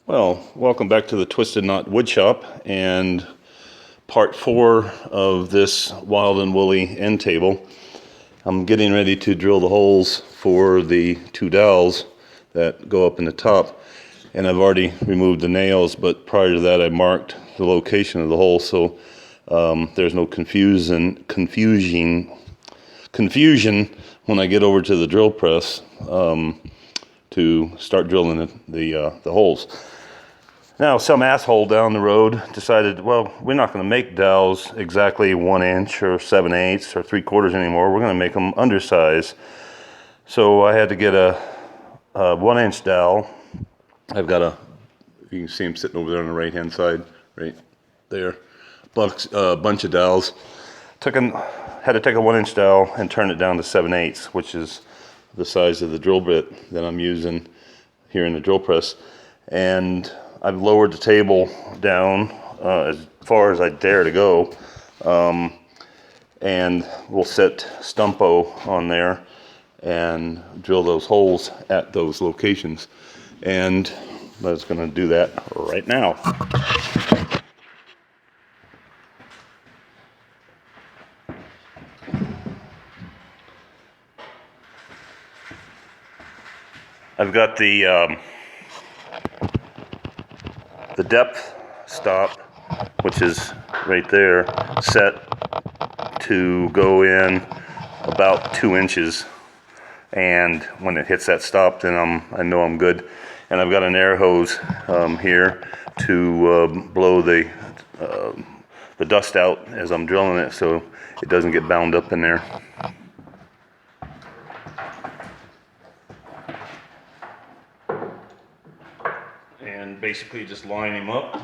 Well, welcome back to the Twisted Knot Woodshop and part 4 of this Wild and Woolly end table. I'm getting ready to drill the holes for the 2 dowels that go up in the top, and I've already removed the nails, but prior to that I marked the location of the hole so there's no confusion when I get over to the drill press to start drilling the holes. Now, some asshole down the road decided, well, we're not going to make dowels exactly 1 inch or 7/8 or 3/4 anymore. We're going to make them undersized. So I had to get a 1 inch dowel. I've got you can see them sitting over there on the right hand side, right there. Bunch of dowels. Had to take a 1 inch dowel and turn it down to 7/8, which is the size of the drill bit that I'm using here in the drill press. And I've lowered the table down as far as I dare to go, and we'll set Stumpo on there and drill those holes at those locations. And I was going to do that right now. I've got the depth stop, which is right there, set to go in about 2 inches, and when it hits that stop, then I know I'm good. And I've got an air hose here to blow the dust out as I'm drilling it, so it doesn't get bound up in there. And basically just line him up.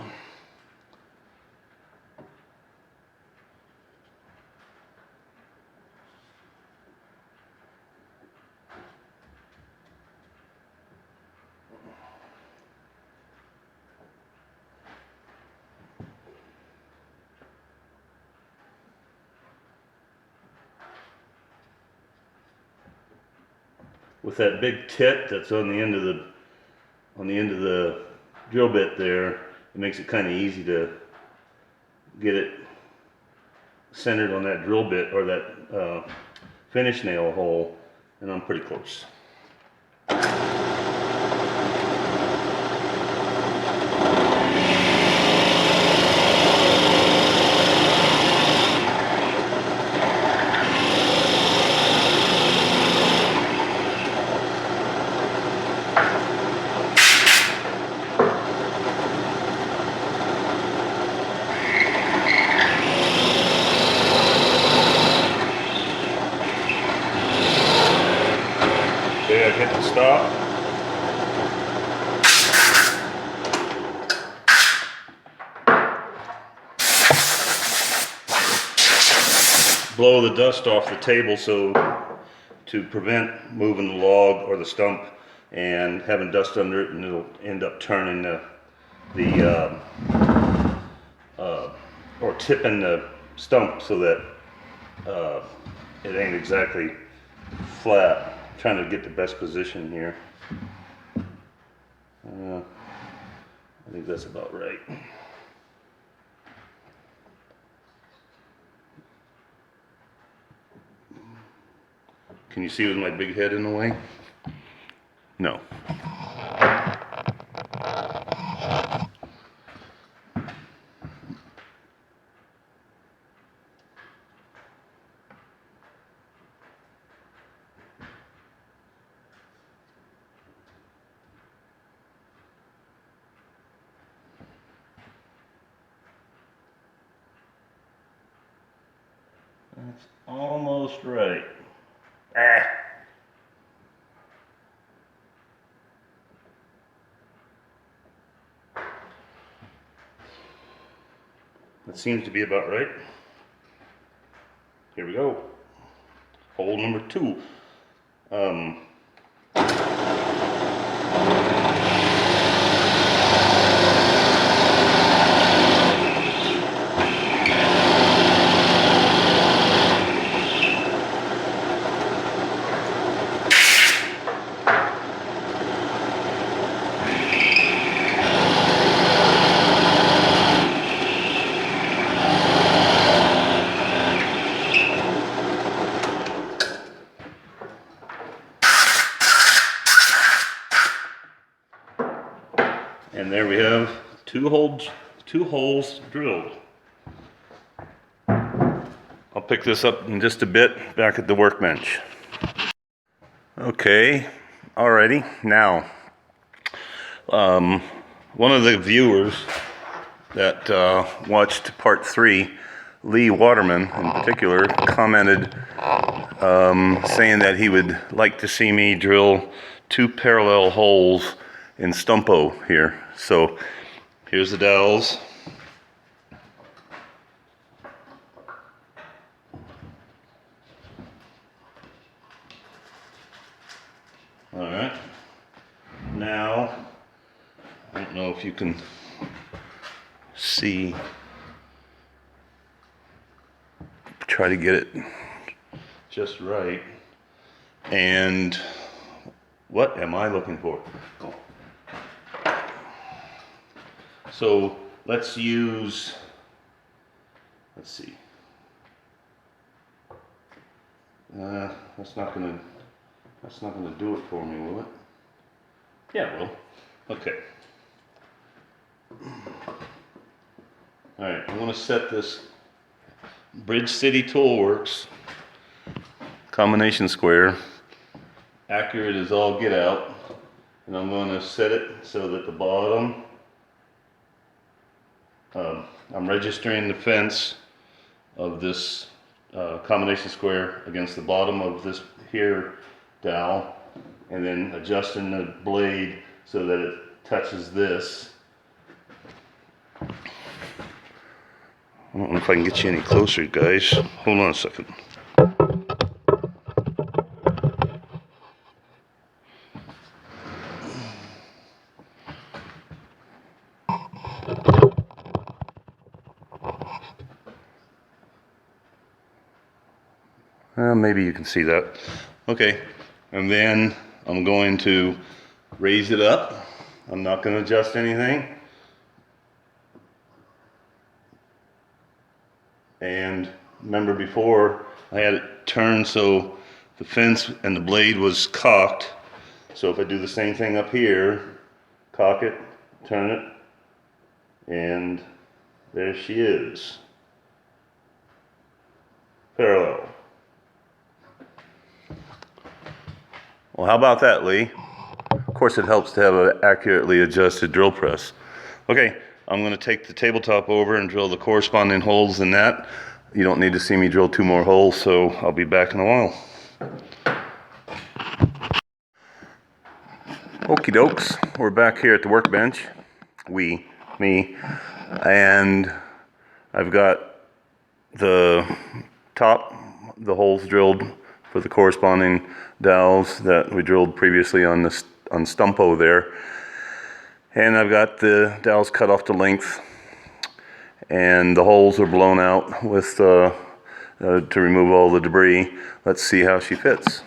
With that big tit that's on the end of the drill bit there, it makes it kind of easy to get it centered on that drill bit or that finish nail hole, and I'm pretty close. Okay, I hit the stop. Blow the dust off the table so to prevent moving the log or the stump and having dust under it, and it'll end up turning or tipping the stump so that it ain't exactly flat. Trying to get the best position here. I think that's about right. Can you see with my big head in the way? No. That's almost right. Ah. That seems to be about right. Here we go. Hole number 2. And there we have two holes drilled. I'll pick this up in just a bit back at the workbench. Okay, alrighty. Now, one of the viewers that watched part 3, Lee Waterman in particular, commented saying that he would like to see me drill 2 parallel holes in Stumpo here. So here's the dowels. All right. Now, I don't know if you can see. Try to get it just right. And what am I looking for? Oh. So let's use, let's see. That's not gonna do it for me, will it? Yeah, it will. Okay. All right, I want to set this Bridge City Toolworks combination square accurate as all get out, and I'm going to set it so that the bottom, I'm registering the fence of this combination square against the bottom of this here dowel, and then adjusting the blade so that it touches this. I don't know if I can get you any closer, guys. Hold on a second. Maybe you can see that. Okay, and then I'm going to raise it up. I'm not going to adjust anything. And remember before, I had it turned so the fence and the blade was cocked. So if I do the same thing up here, cock it, turn it, and there she is. Parallel. Well, how about that, Lee? Of course, it helps to have an accurately adjusted drill press. Okay, I'm going to take the tabletop over and drill the corresponding holes in that. You don't need to see me drill 2 more holes, so I'll be back in a while. Okie dokes, we're back here at the workbench. Me, and I've got the holes drilled for the corresponding dowels that we drilled previously on Stumpo there. And I've got the dowels cut off to length, and the holes are blown out with to remove all the debris. Let's see how she fits.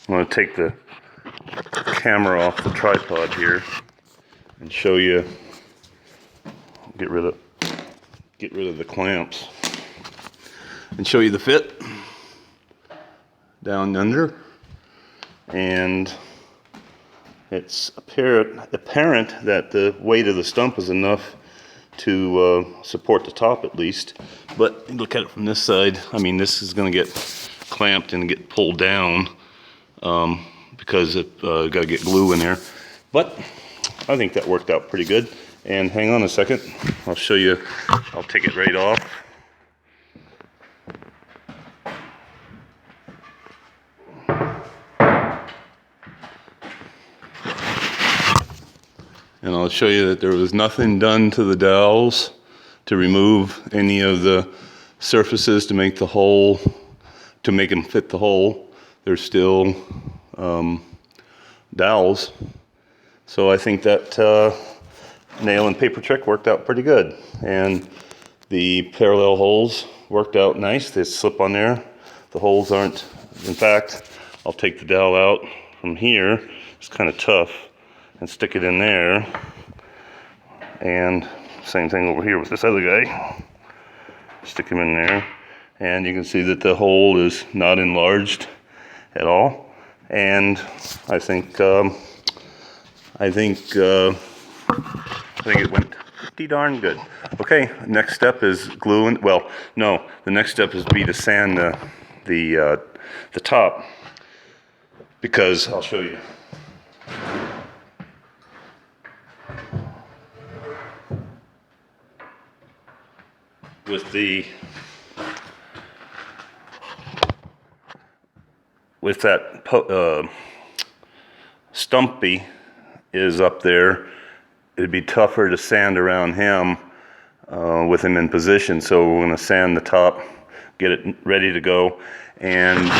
I'm going to take the camera off the tripod here and show you, get rid of the clamps and show you the fit down under. And it's apparent that the weight of the stump is enough to support the top at least. But look at it from this side. I mean, this is going to get clamped and get pulled down because it got to get glue in there. But I think that worked out pretty good. And hang on a second, I'll show you. I'll take it right off. And I'll show you that there was nothing done to the dowels to remove any of the surfaces to make the hole, to make them fit the hole. They're still dowels. So I think that nail and paper trick worked out pretty good. And the parallel holes worked out nice. They slip on there. The holes aren't. In fact, I'll take the dowel out from here. It's kind of tough, and stick it in there. And same thing over here with this other guy. Stick him in there, and you can see that the hole is not enlarged at all. And I think it went pretty darn good. Okay, next step is gluing. Well, no, the next step is to sand the top, because I'll show you. With that Stumpy is up there, it'd be tougher to sand around him with him in position. So we're going to sand the top, get it ready to go. And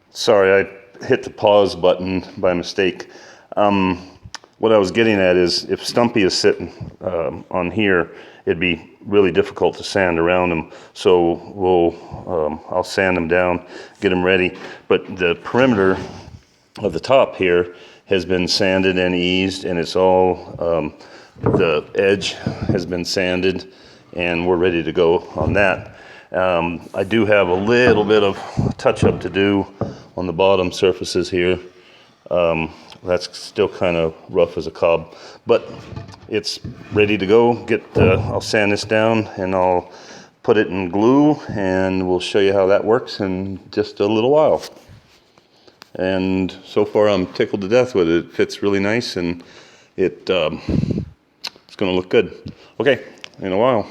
sorry, I hit the pause button by mistake. What I was getting at is, if Stumpy is sitting on here, it'd be really difficult to sand around him. So I'll sand him down, get him ready. But the perimeter of the top here has been sanded and eased, and it's all, the edge has been sanded, and we're ready to go on that. I do have a little bit of touch-up to do on the bottom surfaces here. That's still kind of rough as a cob, but it's ready to go. I'll sand this down, and I'll put it in glue, and we'll show you how that works in just a little while. And so far I'm tickled to death with it. It fits really nice, and it's gonna look good. Okay, in a while.